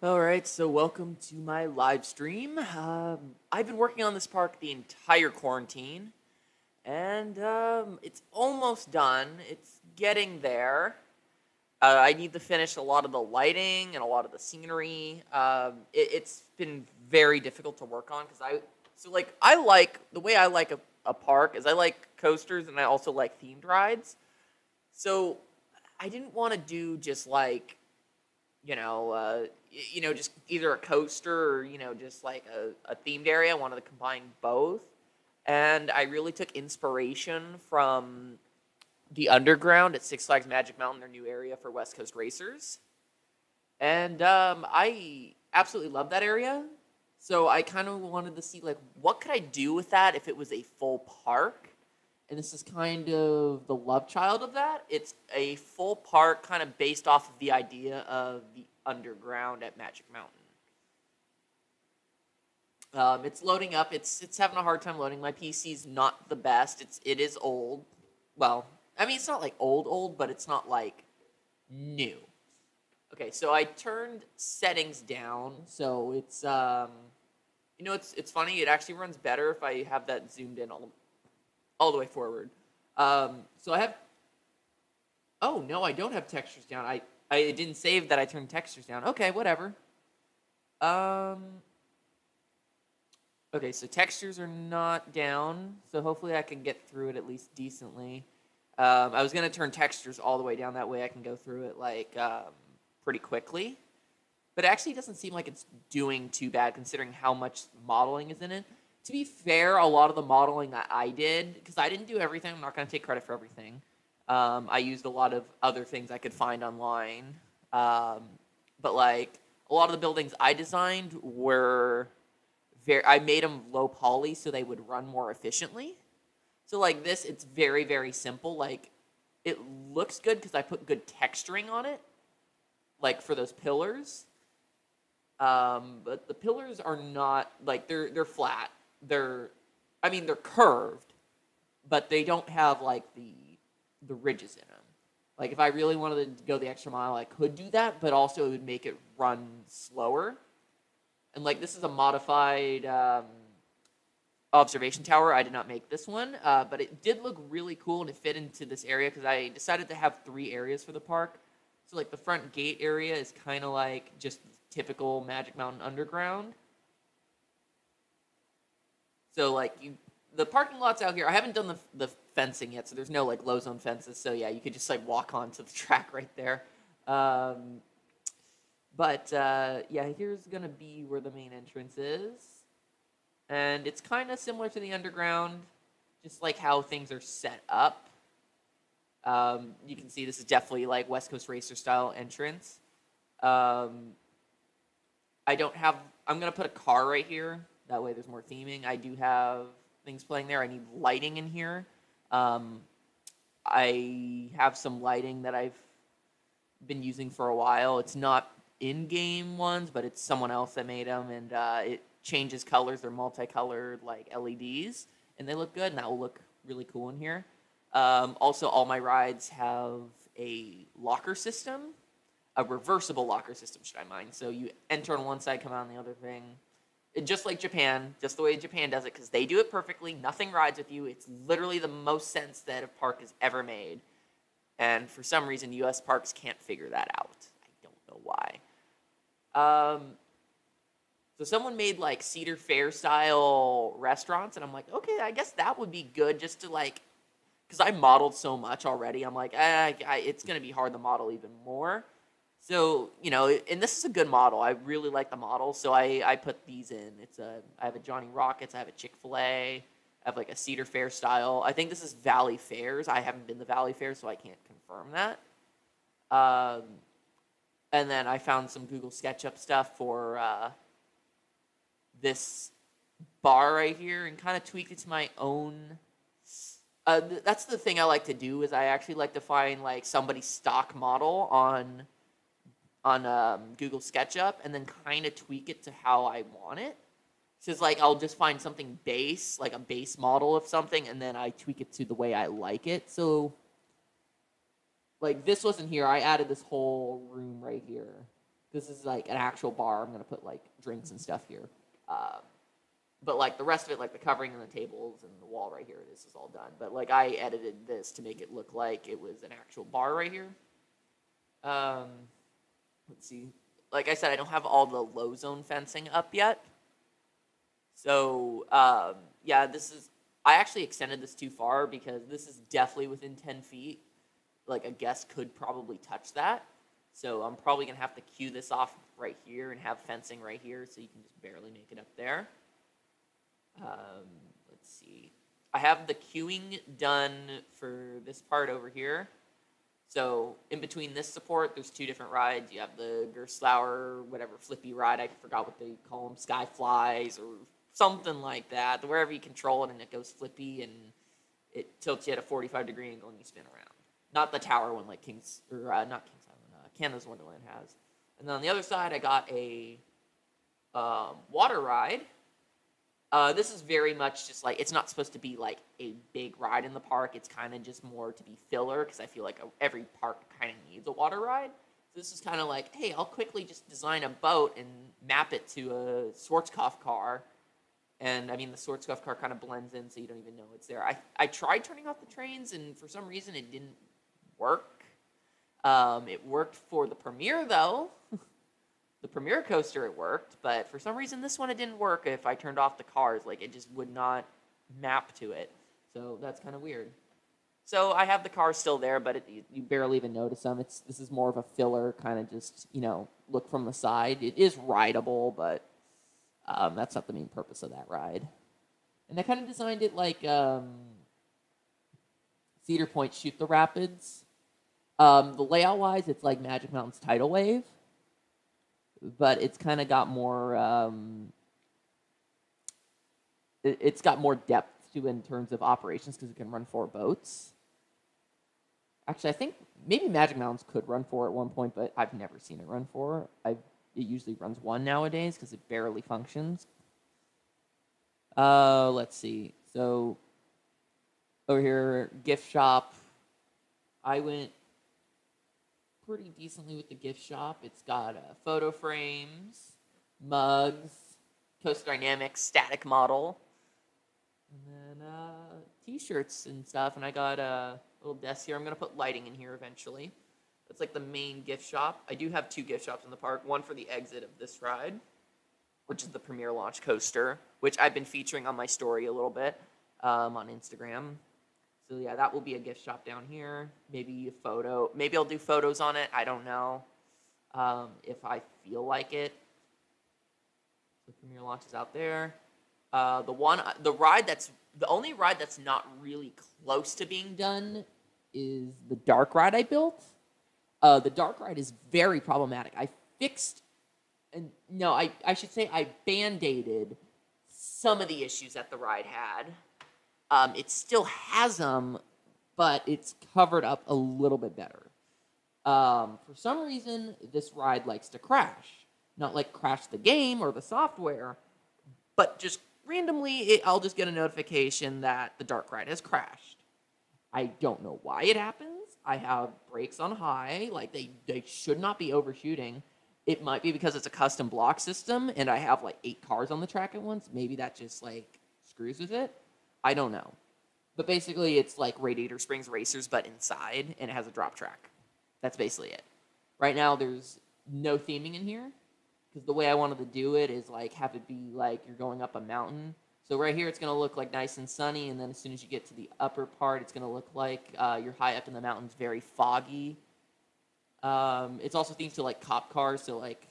All right, so welcome to my live stream. I've been working on this park the entire quarantine, and it's almost done. It's getting there. I need to finish a lot of the lighting and a lot of the scenery. It's been very difficult to work on because I like the way I like a park is I like coasters and I also like themed rides. So I didn't want to do just like you know, uh, just either a coaster or, just like a themed area. I wanted to combine both. And I really took inspiration from the underground at Six Flags Magic Mountain, their new area for West Coast racers. And I absolutely love that area. So I kind of wanted to see, like, what could I do with that if it was a full park? And this is kind of the love child of that. It's a full park kind of based off of the idea of the underground at Magic Mountain. It's loading up. It's having a hard time loading. My PC's not the best. It is old. Well, I mean it's not like old, but it's not like new. Okay, so I turned settings down, so it's funny. It actually runs better if I have that zoomed in all the way forward. So I have. Oh no, I don't have textures down. I didn't save that I turned textures down. Okay, whatever. Um. Okay, so textures are not down, so hopefully I can get through it at least decently. I was gonna turn textures all the way down, that way I can go through it like pretty quickly. But it actually doesn't seem like it's doing too bad considering how much modeling is in it. To be fair, a lot of the modeling that I did, because I didn't do everything, I'm not going to take credit for everything. I used a lot of other things I could find online. But like a lot of the buildings I designed were I made them low poly so they would run more efficiently. So like this, it's very, very simple. Like it looks good because I put good texturing on it, like for those pillars. But the pillars are not like they're flat. They're curved, but they don't have like the ridges in them. Like if I really wanted to go the extra mile, I could do that, but also it would make it run slower. And like this is a modified observation tower. I did not make this one, but it did look really cool and it fit into this area because I decided to have 3 areas for the park. So like the front gate area is kind of like just typical Magic Mountain Underground. So like the parking lot's out here. I haven't done the fencing yet, so there's no like low zone fences. So yeah, you could just like walk onto the track right there. Yeah, here's gonna be where the main entrance is, and it's kind of similar to the underground, just like how things are set up. You can see this is definitely like West Coast Racer style entrance. I'm gonna put a car right here. That way there's more theming. I do have things playing there. I need lighting in here. I have some lighting that I've been using for a while. It's not in-game ones, but it's someone else that made them, and it changes colors. They're multicolored like LEDs, and they look good, and that will look really cool in here. Also, all my rides have a locker system, a reversible locker system, should I mind. So you enter on one side, come out on the other thing. Just like Japan, just the way Japan does it, because they do it perfectly. Nothing rides with you. It's literally the most sense that a park has ever made. And for some reason, U.S. parks can't figure that out. I don't know why. So someone made like Cedar Fair style restaurants, and I'm like, okay, I guess that would be good just to like, because I modeled so much already. I'm like, it's going to be hard to model even more. So, and this is a good model. I really like the model, so I put these in. I have a Johnny Rockets, I have a Chick-fil-A, I have like a Cedar Fair style. I think this is Valley Fairs. I haven't been to Valley Fair, so I can't confirm that. And then I found some Google SketchUp stuff for this bar right here and kind of tweaked it to my own. That's the thing I like to do is I actually like to find like somebody's stock model on Google SketchUp and then kind of tweak it to how I want it. So it's like I'll just find something base, like a base model of something, and then I tweak it to the way I like it. So like this wasn't here. I added this whole room right here This is like an actual bar. I'm gonna put like drinks and stuff here. But like the rest of it, like the covering and the tables and the wall right here, this is all done. But like I edited this to make it look like it was an actual bar right here. Let's see. Like I said, I don't have all the low zone fencing up yet. So yeah, I actually extended this too far because this is definitely within 10 feet. Like a guest could probably touch that. So I'm probably gonna have to cue this off right here and have fencing right here so you can just barely make it up there. Let's see. I have the queuing done for this part over here. So in between this support, there's two different rides. You have the Gerstlauer, whatever, flippy ride. I forgot what they call them, sky flies or something like that. Wherever you control it and it goes flippy and it tilts you at a 45-degree angle and you spin around. Not the tower one like not King's Island, Canada's Wonderland has. And then on the other side, I got a water ride. This is very much just like, it's not supposed to be like a big ride in the park. It's kind of just more to be filler because I feel like every park kind of needs a water ride. So this is kind of like, hey, I'll quickly just design a boat and map it to a Schwarzkopf car. And I mean, the Schwarzkopf car kind of blends in so you don't even know it's there. I tried turning off the trains and for some reason it didn't work. It worked for the premiere though. The premiere coaster, it worked, but for some reason this one it didn't work if I turned off the cars. Like, it just would not map to it. So that's kind of weird. So I have the cars still there, but you barely even notice them. This is more of a filler, kind of just, look from the side. It is rideable, but that's not the main purpose of that ride. And I kind of designed it like Cedar Point Shoot the Rapids. The layout-wise, it's like Magic Mountain's Tidal Wave. But it's kind of got more, it's got more depth to it in terms of operations because it can run 4 boats. Actually, I think maybe Magic Mountains could run 4 at one point, but I've never seen it run 4. It usually runs 1 nowadays because it barely functions. Let's see. So over here, gift shop. I went pretty decently with the gift shop. It's got photo frames, mugs, Coast Dynamics static model, and then t-shirts and stuff. And I got a little desk here. I'm going to put lighting in here eventually. That's like the main gift shop. I do have 2 gift shops in the park. One for the exit of this ride, which is the Premier Launch Coaster, which I've been featuring on my story a little bit on Instagram. So yeah, that will be a gift shop down here. Maybe a photo. Maybe I'll do photos on it. I don't know if I feel like it. The Premier Launch is out there. The only ride that's not really close to being done is the dark ride I built. The dark ride is very problematic. I should say I band-aided some of the issues that the ride had. It still has them, but it's covered up a little bit better. For some reason, this ride likes to crash. Not like crash the game or the software, but just randomly, I'll just get a notification that the dark ride has crashed. I don't know why it happens. I have brakes on high, like they should not be overshooting. It might be because it's a custom block system, and I have like 8 cars on the track at once. Maybe that just like screws with it. I don't know. But basically, it's like Radiator Springs Racers, but inside, and it has a drop track. That's basically it. Right now, there's no theming in here, because the way I wanted to do it is like have it be like you're going up a mountain. So right here, it's going to look like nice and sunny, and then as soon as you get to the upper part, it's going to look like you're high up in the mountains, very foggy. It's also themed to like cop cars, so like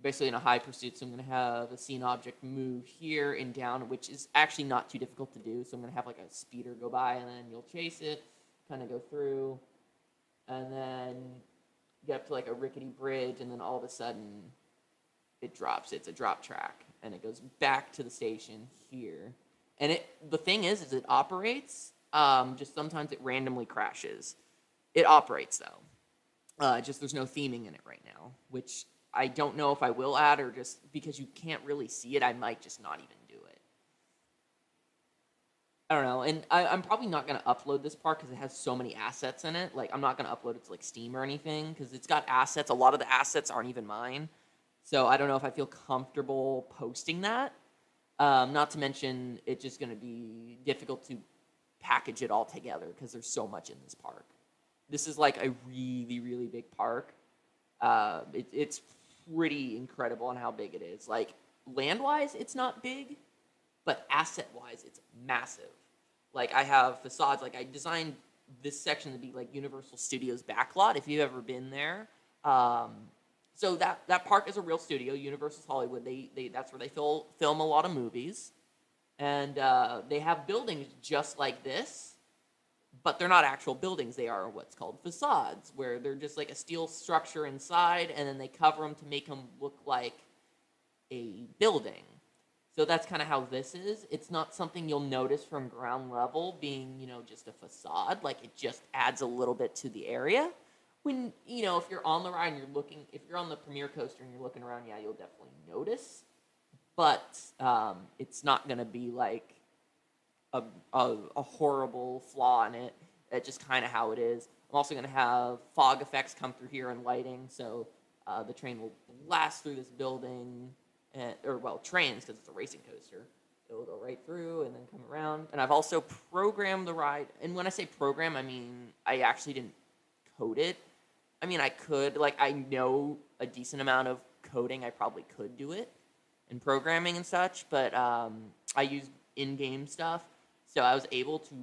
basically in a high pursuit, so I'm going to have a scene object move here and down, which is actually not too difficult to do. So I'm going to have like a speeder go by, and then you'll chase it, kind of go through, and then get up to like a rickety bridge, and then all of a sudden it drops. It's a drop track, and it goes back to the station here. And the thing is it operates. Just sometimes it randomly crashes. It operates though. Just there's no theming in it right now, which I don't know if I will add, or just because you can't really see it, I might just not even do it. I don't know, and I'm probably not gonna upload this part because it has so many assets in it. Like, I'm not gonna upload it to like Steam or anything because it's got assets. A lot of the assets aren't even mine, so I don't know if I feel comfortable posting that. Not to mention, it's just gonna be difficult to package it all together because there's so much in this park. This is like a really, really big park. It's pretty incredible on how big it is. Like, land-wise, it's not big, but asset-wise, it's massive. Like, I have facades. Like, I designed this section to be like Universal Studios backlot. If you've ever been there, um, so that park is a real studio. Universal's Hollywood. They that's where they film a lot of movies, and they have buildings just like this, but they're not actual buildings. They are what's called facades, where they're just like a steel structure inside, and then they cover them to make them look like a building. So that's kind of how this is. It's not something you'll notice from ground level being, just a facade. Like, it just adds a little bit to the area. When, if you're on the ride and if you're on the Premier Coaster and you're looking around, yeah, you'll definitely notice. But it's not going to be like a horrible flaw in it. That's just kind of how it is. I'm also going to have fog effects come through here and lighting, so the train will blast through this building. Trains, because it's a racing coaster. It'll go right through and then come around. And I've also programmed the ride. And when I say program, I mean I actually didn't code it. I mean, I could. Like, I know a decent amount of coding. I probably could do it and programming and such. But I used in-game stuff. So I was able to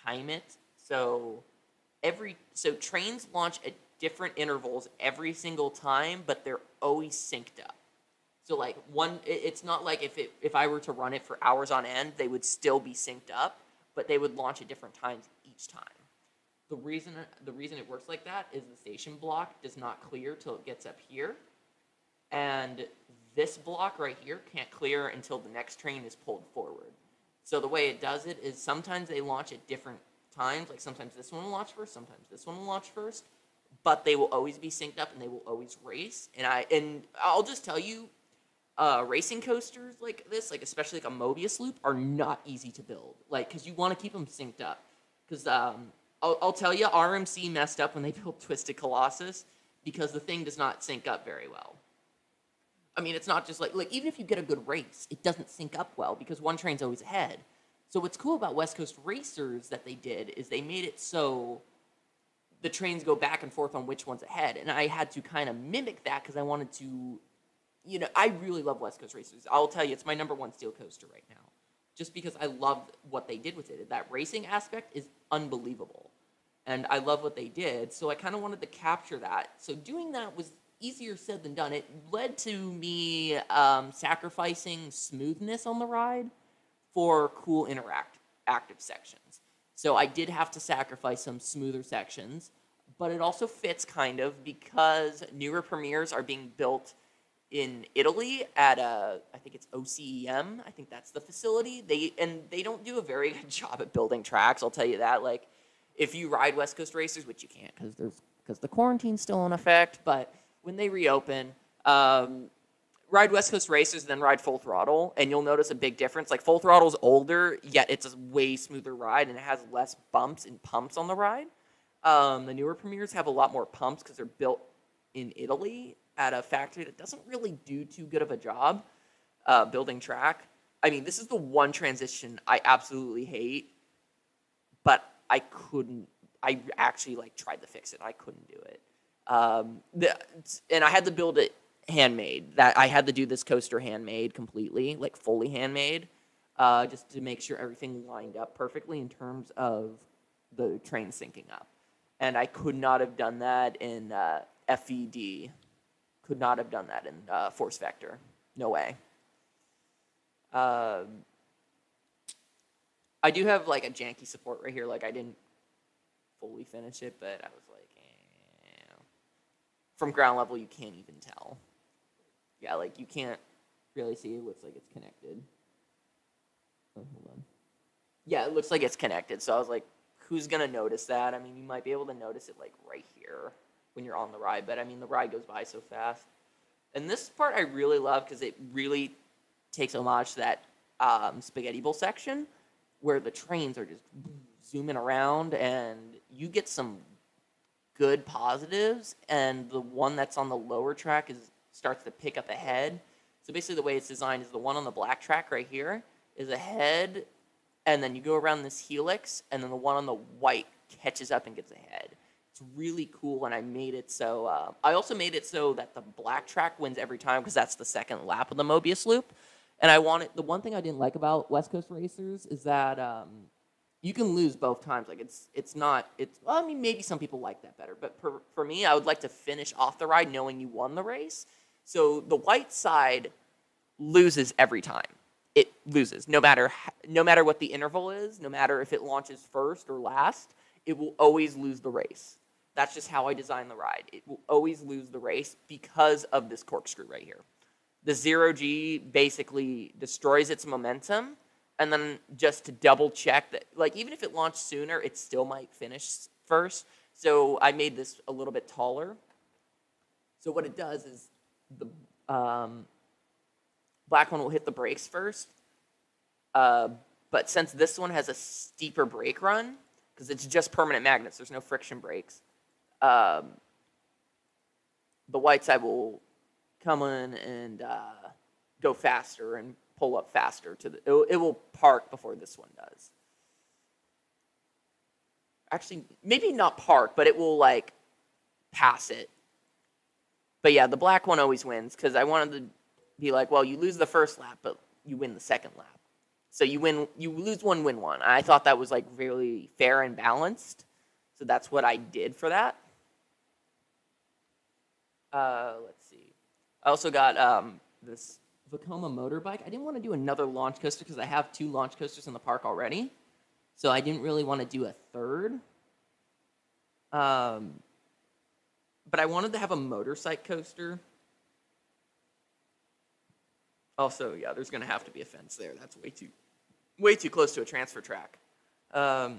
time it. So trains launch at different intervals every single time, but they're always synced up. So, like, it's not like if I were to run it for hours on end, they would still be synced up, but they would launch at different times each time. The reason it works like that is the station block does not clear till it gets up here, and this block right here can't clear until the next train is pulled forward. So the way it does it is sometimes they launch at different times. Like, sometimes this one will launch first, sometimes this one will launch first, but they will always be synced up and they will always race. And I'll just tell you, racing coasters like this, like especially like a Mobius loop, are not easy to build. Like, because you want to keep them synced up. Because I'll tell you, RMC messed up when they built Twisted Colossus because the thing does not sync up very well. I mean, it's not just like even if you get a good race, it doesn't sync up well because one train's always ahead. So what's cool about West Coast Racers that they did is they made it so the trains go back and forth on which one's ahead. And I had to kind of mimic that because I wanted to, I really love West Coast Racers. I'll tell you, it's my number one steel coaster right now. Just because I love what they did with it. That racing aspect is unbelievable. And I love what they did, so I kind of wanted to capture that. So doing that was easier said than done. It led to me sacrificing smoothness on the ride for cool active sections. So I did have to sacrifice some smoother sections, but it also fits kind of because newer premieres are being built in Italy at I think it's OCEM. I think that's the facility. They don't do a very good job at building tracks. I'll tell you that. Like, if you ride West Coast Racers, which you can't because the quarantine's still in effect, but when they reopen, ride West Coast Racers, then ride Full Throttle, and you'll notice a big difference. Like, Full Throttle's older, yet it's a way smoother ride, and it has less bumps and pumps on the ride. The newer premieres have a lot more pumps because they're built in Italy at a factory that doesn't really do too good of a job building track. I mean, this is the one transition I absolutely hate, but I actually tried to fix it. I couldn't do it. And I had to build it handmade. That I had to do this coaster handmade completely, like fully handmade, just to make sure everything lined up perfectly in terms of the train syncing up. And I could not have done that in FED. Could not have done that in Force Vector. No way. I do have a janky support right here. I didn't fully finish it, but I was like, from ground level, you can't even tell. Yeah, you can't really see. It looks like it's connected. Oh, hold on. Yeah, it looks like it's connected. So I was like, who's going to notice that? I mean, you might be able to notice it, right here when you're on the ride. But, I mean, the ride goes by so fast. And this part I really love because it really takes homage to that Spaghetti Bowl section. where the trains are just zooming around, and you get some good positives, and the one that's on the lower track starts to pick up ahead. So basically the way it's designed is the one on the black track right here is ahead, and then you go around this helix, and then the one on the white catches up and gets ahead. It's really cool, and I made it so... I also made it so that the black track wins every time, because that's the second lap of the Mobius loop. And the one thing I didn't like about West Coast Racers is that you can lose both times. Like, well, I mean, maybe some people like that better, but for me, I would like to finish off the ride knowing you won the race. So the white side loses every time. It loses, no matter what the interval is, no matter if it launches first or last, it will always lose the race. That's just how I design the ride. It will always lose the race because of this corkscrew right here. The 0G basically destroys its momentum, and then just to double check that, like, even if it launched sooner, it still might finish first. So I made this a little bit taller. So what it does is the black one will hit the brakes first. But since this one has a steeper brake run, because it's just permanent magnets, there's no friction brakes, the white side will come in and go faster and pull up faster it will park before this one does. Actually, maybe not park, but it will like pass it. But yeah, the black one always wins, because I wanted to be like, well, you lose the first lap, but you win the second lap. So you lose one, win one. I thought that was like really fair and balanced. So that's what I did for that. Let's see. I also got this Vekoma motorbike. I didn't want to do another launch coaster because I have 2 launch coasters in the park already. So I didn't really want to do a third. But I wanted to have a motorcycle coaster. Also, yeah, there's going to have to be a fence there. That's way too close to a transfer track. But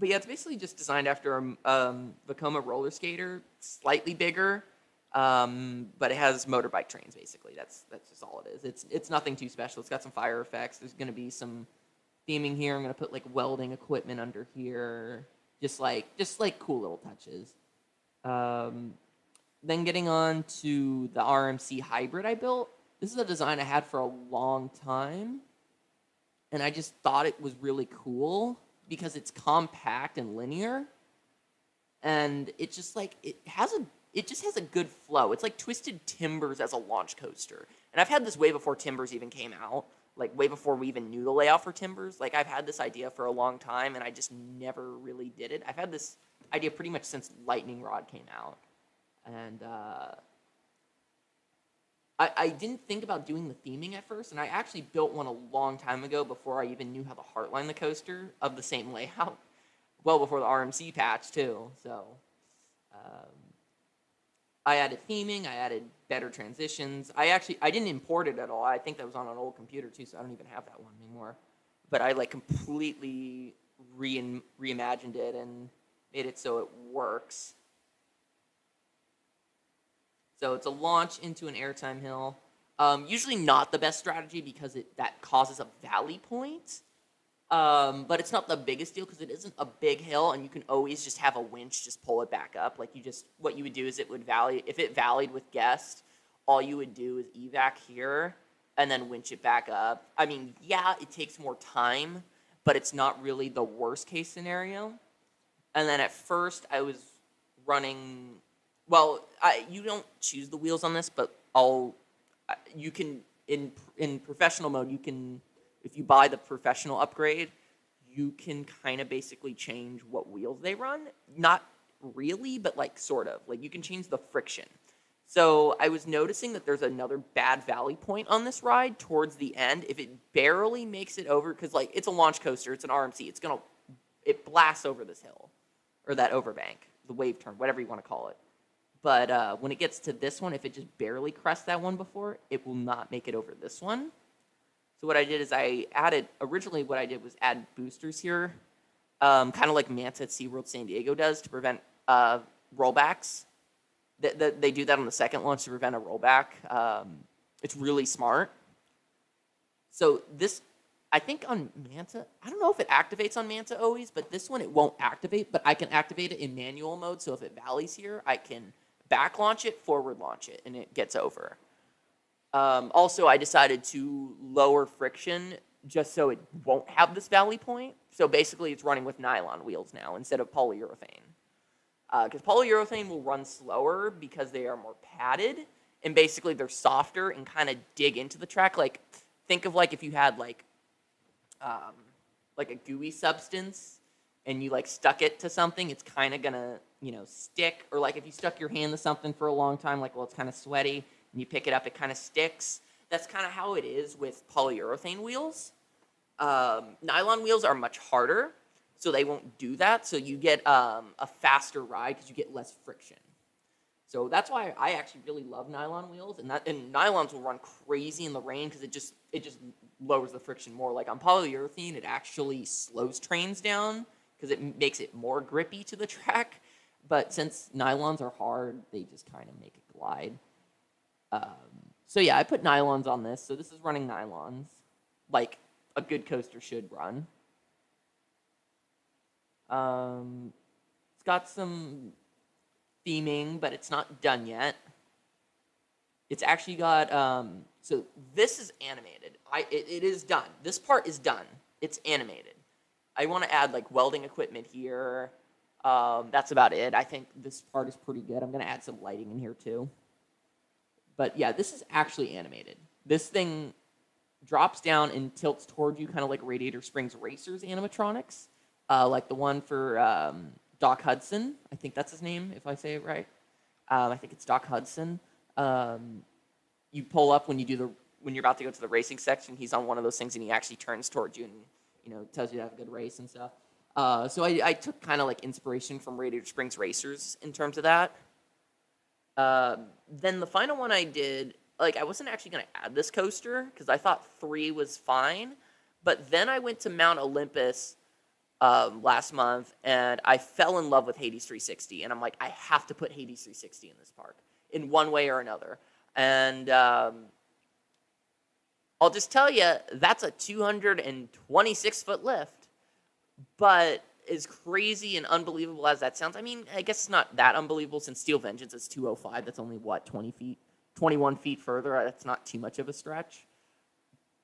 yeah, it's basically just designed after a Vekoma roller skater, slightly bigger, but it has motorbike trains, basically. That's just all it is. It's nothing too special. It's got some fire effects. There's going to be some theming here. I'm going to put, like, welding equipment under here. Just like cool little touches. Then getting on to the RMC hybrid I built. This is a design I had for a long time, and I just thought it was really cool because it's compact and linear, and it just has a good flow. It's like Twisted Timbers as a launch coaster, and I've had this way before Timbers even came out, like way before we even knew the layout for Timbers. Like, I've had this idea for a long time, and I just never really did it. I've had this idea pretty much since Lightning Rod came out, and I didn't think about doing the theming at first, and I actually built one a long time ago before I even knew how to heartline the coaster of the same layout, well before the RMC patch, too. So I added theming, I added better transitions. I didn't import it at all. I think that was on an old computer, too, so I don't even have that one anymore. But I, like, completely reimagined it and made it so it works. So it's a launch into an airtime hill. Usually not the best strategy because that causes a valley point. But it's not the biggest deal because it isn't a big hill, and you can always just have a winch just pull it back up. Like, what you would do is if it valleyed with guest, all you would do is evac here and then winch it back up. I mean, yeah, it takes more time, but it's not really the worst case scenario. And then at first I was running... Well, you don't choose the wheels on this, but you can, in professional mode, you can, if you buy the professional upgrade, you can kind of basically change what wheels they run. Not really, but like sort of. Like, you can change the friction. So I was noticing that there's another bad valley point on this ride towards the end. If it barely makes it over, because like it's a launch coaster, it's an RMC, it blasts over this hill, or that overbank, the wave turn, whatever you want to call it. But when it gets to this one, if it just barely crests that one before, it will not make it over this one. So what I did is originally what I did was add boosters here, kind of like Manta at SeaWorld San Diego does to prevent rollbacks. They do that on the second launch to prevent a rollback. It's really smart. So I think on Manta, I don't know if it activates on Manta always, but this one it won't activate, but I can activate it in manual mode, so if it valleys here, I can back launch it, forward launch it, and it gets over. Also, I decided to lower friction just so it won't have this valley point. So basically, it's running with nylon wheels now instead of polyurethane. Because polyurethane will run slower because they are more padded, and basically they're softer and kind of dig into the track. Like, think of like if you had like a gooey substance and you like stuck it to something, it's kind of gonna, stick. Or like if you stuck your hand to something for a long time, like, well, it's kind of sweaty, and you pick it up, it kind of sticks. That's kind of how it is with polyurethane wheels. Nylon wheels are much harder, so they won't do that. So you get a faster ride because you get less friction. So that's why I actually really love nylon wheels, and nylons will run crazy in the rain because it just lowers the friction more. Like on polyurethane, it actually slows trains down because it makes it more grippy to the track. But since nylons are hard, they just kind of make it glide. So yeah, I put nylons on this. So this is running nylons, like a good coaster should run. It's got some theming, but it's not done yet. It's actually got, so this is animated. It is done. This part is done. It's animated. I want to add like welding equipment here. That's about it. I think this part is pretty good. I'm going to add some lighting in here too. But yeah, this is actually animated. This thing drops down and tilts toward you, kind of like Radiator Springs Racers animatronics, like the one for Doc Hudson. I think that's his name, if I say it right. I think it's Doc Hudson. You pull up when you're about to go to the racing section. He's on one of those things, and he actually turns towards you and tells you to have a good race and stuff. So I took kind of like inspiration from Radiator Springs Racers in terms of that. Then the final one I did, like, I wasn't actually going to add this coaster because I thought 3 was fine. But then I went to Mount Olympus last month, and I fell in love with Hades 360. And I'm like, I have to put Hades 360 in this park in one way or another. And I'll just tell you, that's a 226-foot lift. But as crazy and unbelievable as that sounds, I mean, I guess it's not that unbelievable since Steel Vengeance is 205. That's only, 21 feet further. That's not too much of a stretch.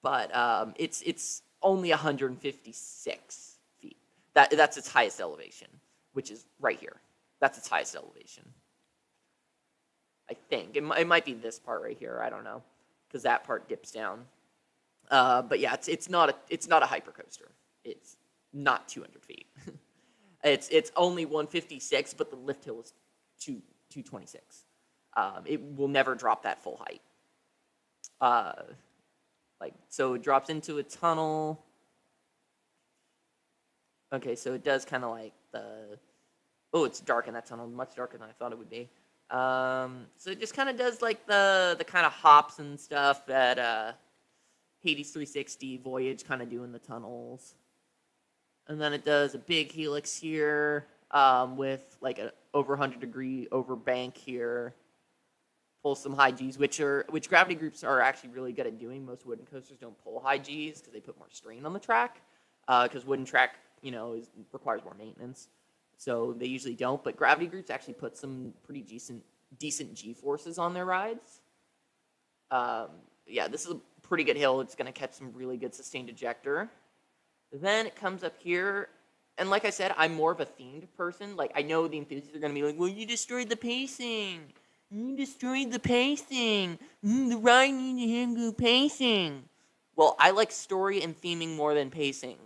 But it's only 156 feet. That's its highest elevation, which is right here. That's its highest elevation. I think. It might be this part right here. I don't know, because that part dips down. But yeah, it's not a hypercoaster. It's not 200 feet. It's only 156, but the lift hill is 226. It will never drop that full height. So it drops into a tunnel. Okay, so it does kind of like it's dark in that tunnel, much darker than I thought it would be. So it just kind of does like the kind of hops and stuff that Hades 360 Voyage kind of do in the tunnels. And then it does a big helix here with like an over 100-degree over bank here. Pull some high Gs, which gravity groups are actually really good at doing. Most wooden coasters don't pull high Gs because they put more strain on the track. Because wooden track, requires more maintenance, so they usually don't. But gravity groups actually put some pretty decent G forces on their rides. Yeah, this is a pretty good hill. It's going to catch some really good sustained ejector. Then it comes up here, and like I said, I'm more of a themed person. Like, I know the enthusiasts are going to be like, well, you destroyed the pacing. You destroyed the pacing. The ride needs to have good pacing. Well, I like story and theming more than pacing.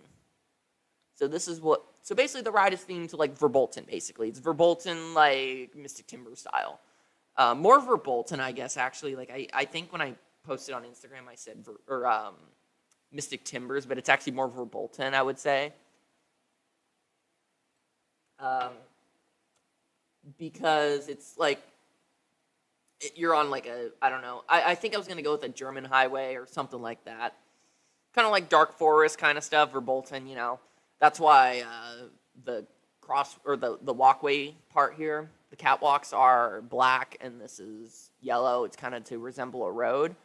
So basically the ride is themed to, like, Verbolten, basically. It's Verbolten, like, Mystic Timber style. More Verbolten, I guess, actually. Like, I think when I posted on Instagram, I said, Mystic Timbers, but it's actually more Verbolten, I would say. Because it's like, you're on like I don't know. I think I was going to go with a German highway or something like that. Kind of like Dark Forest kind of stuff, Verbolten, That's why the walkway part here, the catwalks are black and this is yellow. It's kind of to resemble a road.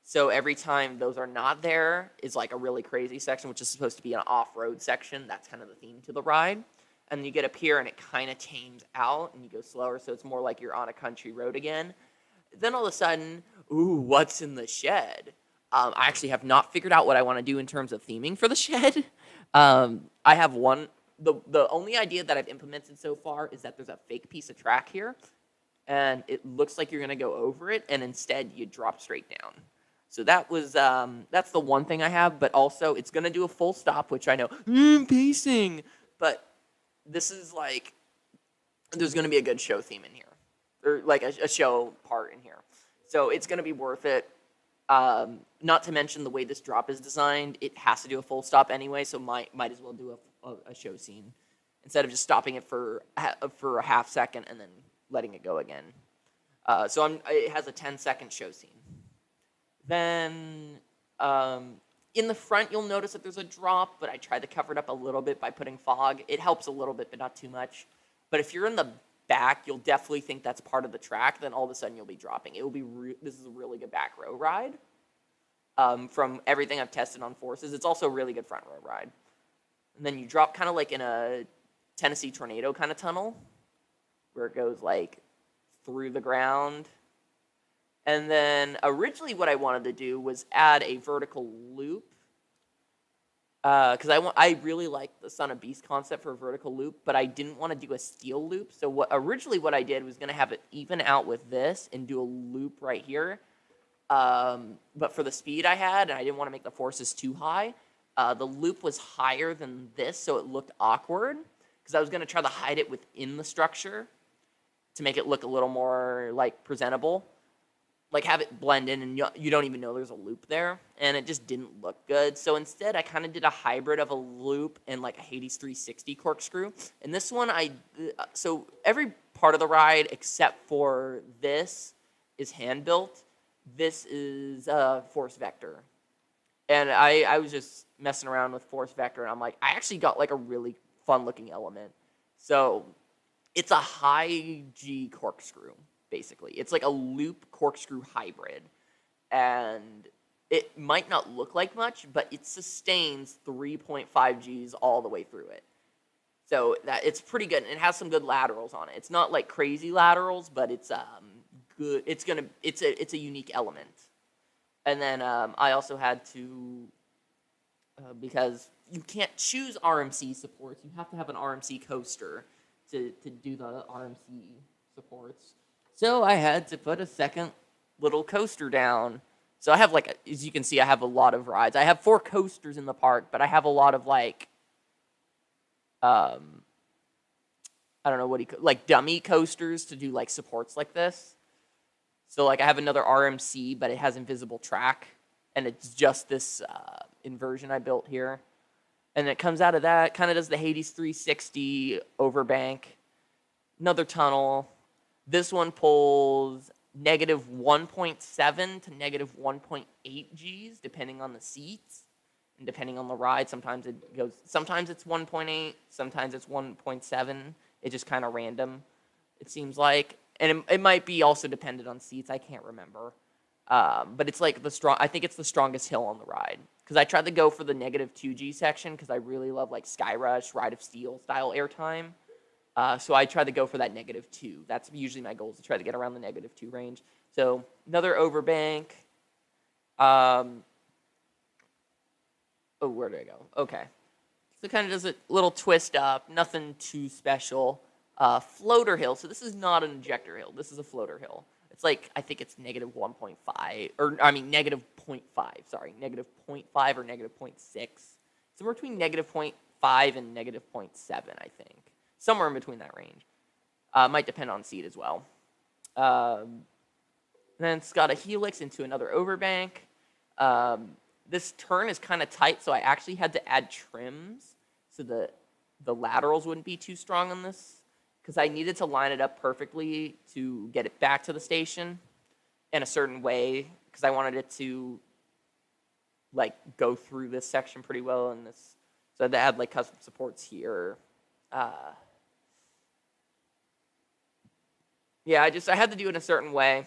So every time those are not there is like a really crazy section, which is supposed to be an off-road section. That's kind of the theme to the ride. And then you get up here and it kind of tames out and you go slower, so it's more like you're on a country road again. Then all of a sudden, ooh, what's in the shed? I actually have not figured out what I want to do in terms of theming for the shed. I have one. The only idea that I've implemented so far is that there's a fake piece of track here, and it looks like you're going to go over it, and instead you drop straight down. So that was that's the one thing I have, but also it's going to do a full stop, which I know, pacing, but this is like, there's going to be a good show theme in here, or like a show part in here. So it's going to be worth it. Not to mention the way this drop is designed, it has to do a full stop anyway, so might as well do a show scene instead of just stopping it for a half second and then letting it go again. So it has a 10-second show scene. Then in the front, you'll notice that there's a drop, but I tried to cover it up a little bit by putting fog. It helps a little bit, but not too much. But if you're in the back, you'll definitely think that's part of the track. Then all of a sudden, you'll be dropping. It will be this is a really good back row ride. From everything I've tested on Forces, it's also a really good front row ride. And then you drop kind of like in a Tennessee Tornado kind of tunnel, where it goes like through the ground. And then originally what I wanted to do was add a vertical loop, because I really like the Son of Beast concept for a vertical loop, but I didn't want to do a steel loop. So originally what I did was going to have it even out with this and do a loop right here. But for the speed I had, and I didn't want to make the forces too high, the loop was higher than this, so it looked awkward, because I was going to try to hide it within the structure to make it look a little more like presentable. Like have it blend in and you don't even know there's a loop there, and it just didn't look good. So instead I kind of did a hybrid of a loop and like a Hades 360 corkscrew. And this one so every part of the ride except for this is hand built. This is force vector. And I was just messing around with force vector, and I'm like, I actually got like a really fun looking element. So it's a high G corkscrew. Basically, it's like a loop corkscrew hybrid, and it might not look like much, but it sustains 3.5 Gs all the way through it. So that it's pretty good, and it has some good laterals on it. It's not like crazy laterals, but it's good. It's a unique element. And then I also had to because you can't choose RMC supports. You have to have an RMC coaster to do the RMC supports. So I had to put a second little coaster down. So I have as you can see, I have a lot of rides. I have 4 coasters in the park, but I have a lot of I don't know like dummy coasters to do like supports like this. So like I have another RMC, but it has invisible track, and it's just this inversion I built here. And it comes out of that, kind of does the Hades 360 overbank, another tunnel. This one pulls negative 1.7 to negative 1.8 Gs, depending on the seats and depending on the ride. Sometimes it's 1.8, sometimes it's 1.7. It's just kind of random, it seems like. And it might be also dependent on seats. I can't remember. But it's like I think it's the strongest hill on the ride. Because I tried to go for the negative 2G section because I really love like Sky Rush, Ride of Steel style airtime. So I try to go for that negative 2. That's usually my goal, is to try to get around the negative 2 range. So another overbank. Where do I go? Okay. So it kind of does a little twist up. Nothing too special. Floater hill. So this is not an ejector hill. This is a floater hill. It's like, I think it's negative 1.5. Or, I mean, negative 0.5. Sorry. Negative 0.5 or negative 0.6. Somewhere between negative 0.5 and negative 0.7, I think. Somewhere in between that range. Might depend on seat as well. Then it's got a helix into another overbank. This turn is kind of tight, so I actually had to add trims so that the laterals wouldn't be too strong on this, because I needed to line it up perfectly to get it back to the station in a certain way, because I wanted it to like go through this section pretty well. And this, so I had to add like custom supports here. Yeah, I had to do it in a certain way.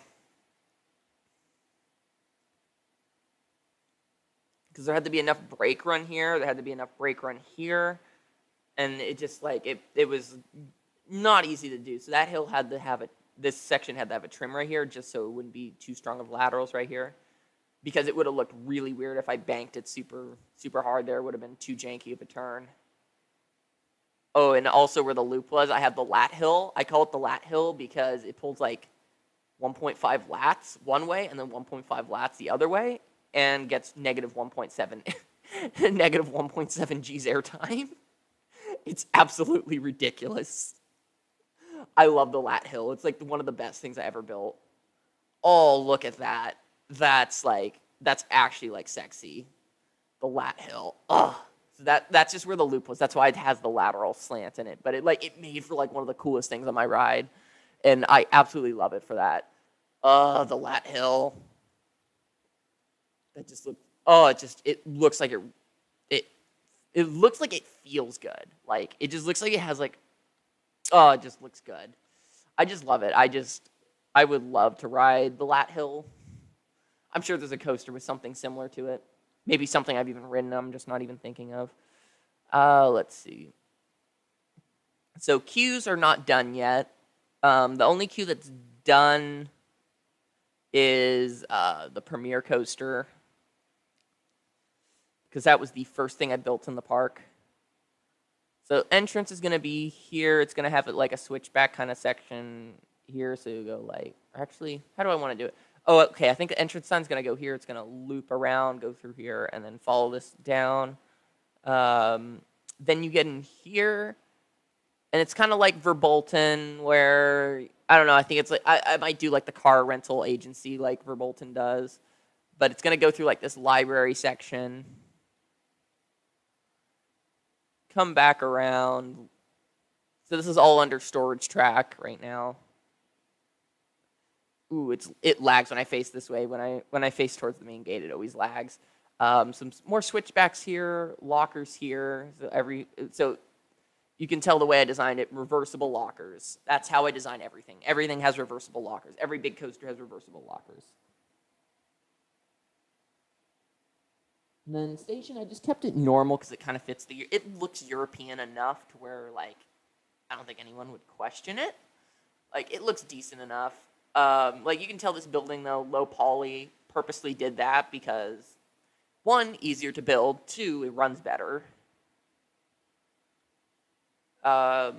because there had to be enough brake run here, there had to be enough brake run here, and it just like it was not easy to do. So that hill had to have this section had to have a trim right here, just so it wouldn't be too strong of laterals right here, because it would have looked really weird if I banked it super hard there. It would have been too janky of a turn. Oh, and also where the loop was, I had the lat hill. I call it the lat hill because it pulls like 1.5 lats one way and then 1.5 lats the other way, and gets negative 1.7 negative 1.7 G's airtime. It's absolutely ridiculous. I love the lat hill. It's like one of the best things I ever built. Oh, look at that. That's actually like sexy. The lat hill. Ugh. So that's just where the loop was. That's why it has the lateral slant in it. But it made for like one of the coolest things on my ride. And I absolutely love it for that. The lat hill. That just it looks like it looks like it feels good. Like it just looks like it has like, it just looks good. I just love it. I would love to ride the lat hill. I'm sure there's a coaster with something similar to it. Maybe something I've even ridden I'm just not even thinking of. Let's see. So queues are not done yet. The only queue that's done is the Premier Coaster, because that was the first thing I built in the park. So entrance is going to be here. It's going to have like a switchback kind of section here. So you go like, actually, how do I want to do it? Oh, okay, I think the entrance sign's going to go here. It's going to loop around, go through here, and then follow this down. Then you get in here, and it's kind of like Verbolten, where, I don't know, I think it's like, I might do like the car rental agency like Verbolten does. But it's going to go through like this library section. Come back around. So this is all under storage track right now. Ooh, it lags when I face this way. When I face towards the main gate, it always lags. Some more switchbacks here, lockers here. So you can tell the way I designed it. Reversible lockers. That's how I design everything. Everything has reversible lockers. Every big coaster has reversible lockers. And then station, I just kept it normal because it kind of fits it looks European enough to where like I don't think anyone would question it. Like it looks decent enough. Like you can tell this building though, low poly, purposely did that because 1, easier to build, 2, it runs better. So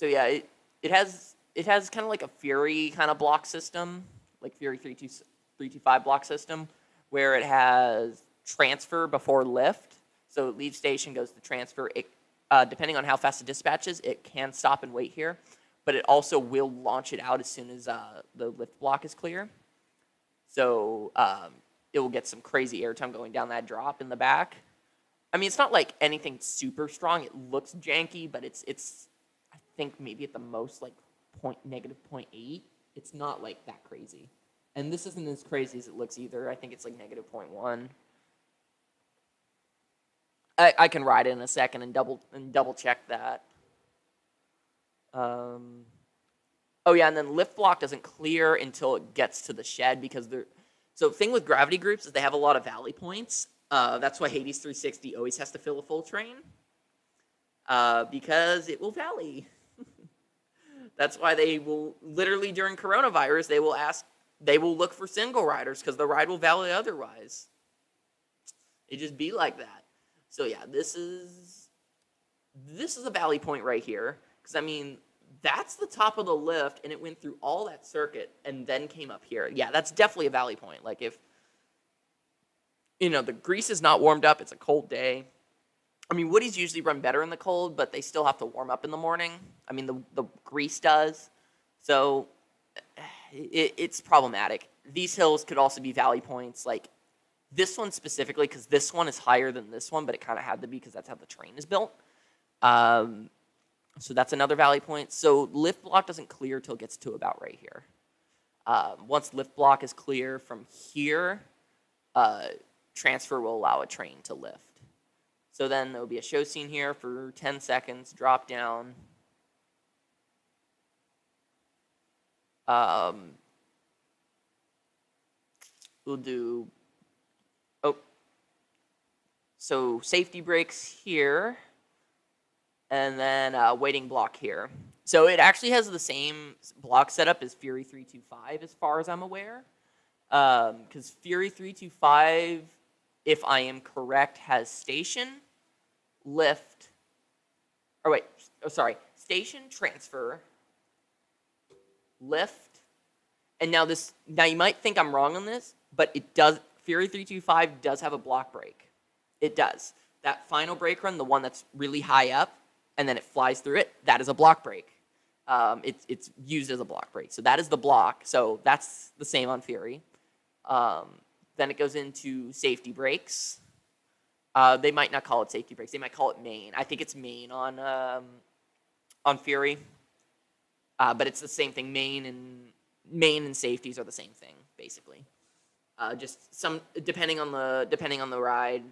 yeah, it has kind of like a Fury kind of block system, like Fury 325 block system, where it has transfer before lift. So it leaves station, goes to transfer. It depending on how fast the dispatch is, it can stop and wait here. But it also will launch it out as soon as the lift block is clear. So it will get some crazy airtime going down that drop in the back. I mean, it's not like anything super strong. It looks janky, but it's I think maybe at the most like negative 0.8. It's not like that crazy. And this isn't as crazy as it looks either. I think it's like negative 0.1. I can ride it in a second and double check that. Oh yeah, and then lift block doesn't clear until it gets to the shed because so thing with gravity groups is they have a lot of valley points. That's why Hades 360 always has to fill a full train. Because it will valley. That's why they will literally during coronavirus they will look for single riders because the ride will valley otherwise. It just be like that. So yeah, this is a valley point right here. Because, I mean, that's the top of the lift, and it went through all that circuit and then came up here. Yeah, that's definitely a valley point. Like, if, the grease is not warmed up, it's a cold day. I mean, Woody's usually run better in the cold, but they still have to warm up in the morning. I mean, the grease does. So, it's problematic. These hills could also be valley points. Like, this one specifically, because this one is higher than this one, but it kind of had to be because that's how the train is built. So that's another valley point. So lift block doesn't clear till it gets to about right here. Once lift block is clear from here, transfer will allow a train to lift. So then there will be a show scene here for 10 seconds, drop down. We'll do, So safety brakes here, and then waiting block here. So it actually has the same block setup as Fury 325 as far as I'm aware. Because Fury 325, if I am correct, has station, lift, station, transfer, lift, and now you might think I'm wrong on this, but it does, Fury 325 does have a block brake. It does. That final brake run, the one that's really high up, and then it flies through it, that is a block brake. It's used as a block brake. So that is the block. So that's the same on Fury. Then it goes into safety brakes. They might not call it safety brakes. They might call it main. I think it's main on Fury. But it's the same thing. Main and safeties are the same thing, basically. Just some depending on the ride.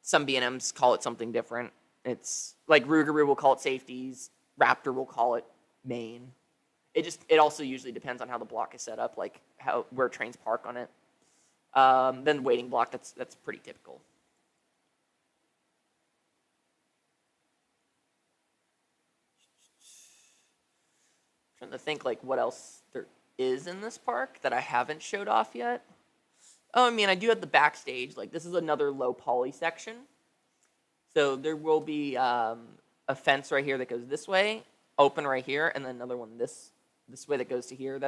Some B&Ms call it something different. It's like Rougarou will call it safeties. Raptor will call it main. It also usually depends on how the block is set up, like where trains park on it. Then waiting block, that's pretty typical. I'm trying to think like what else there is in this park that I haven't showed off yet. Oh, I mean, I do have the backstage. Like, this is another low poly section. So there will be a fence right here that goes this way, open right here, and then another one this way that goes to here.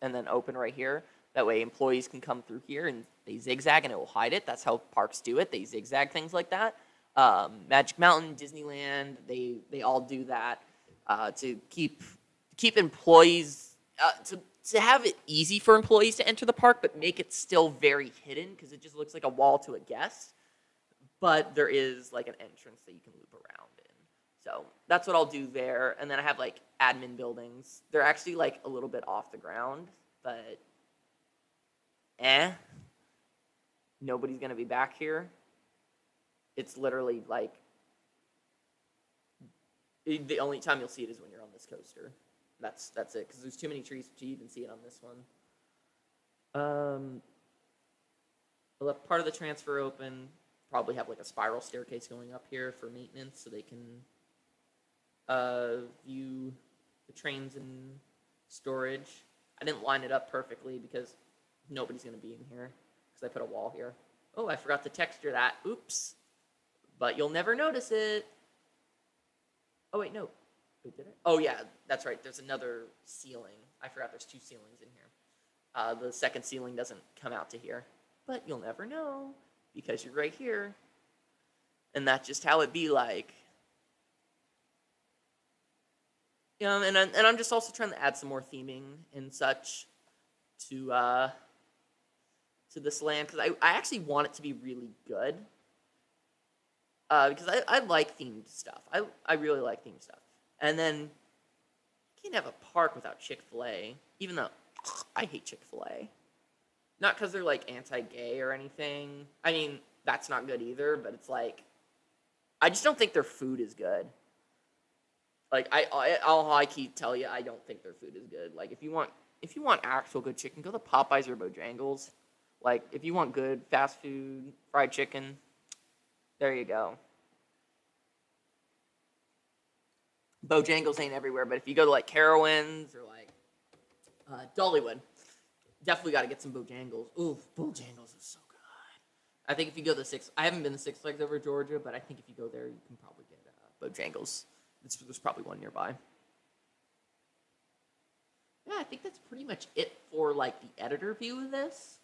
And then open right here. That way employees can come through here and they zigzag and it will hide it. That's how parks do it. They zigzag things like that. Magic Mountain, Disneyland, they all do that to keep employees to have it easy for employees to enter the park, but make it still very hidden because it just looks like a wall to a guest. But there is like an entrance that you can loop around in. So that's what I'll do there. And then I have like admin buildings. They're actually like a little bit off the ground, but nobody's going to be back here. It's literally like the only time you'll see it is when you're on this coaster. That's it, because there's too many trees to even see it on this one. I left part of the transfer open. Probably have like a spiral staircase going up here for maintenance so they can view the trains in storage. I didn't line it up perfectly because nobody's going to be in here because I put a wall here. Oh, I forgot to texture that. Oops. But you'll never notice it. Oh, wait, no. Wait, did it? Oh, yeah, that's right. There's another ceiling. I forgot there's two ceilings in here. The second ceiling doesn't come out to here. But you'll never know because you're right here. And that's just how it be like. You know, and I'm just also trying to add some more theming and such to this land because I actually want it to be really good. Because I like themed stuff. I really like themed stuff. And then you can't have a park without Chick-fil-A, even though I hate Chick-fil-A. Not because they're like anti-gay or anything. I mean, that's not good either, but it's like I just don't think their food is good. Like I keep tell you, I don't think their food is good. Like if you want actual good chicken, go to Popeyes or Bojangles. Like if you want good fast food fried chicken, there you go. Bojangles ain't everywhere, but if you go to like Carowinds or like Dollywood, definitely got to get some Bojangles. Ooh, Bojangles is so good. I think if you go to I haven't been to Six Flags over Georgia, but I think if you go there, you can probably get Bojangles. There's probably one nearby. Yeah, I think that's pretty much it for like the editor view of this.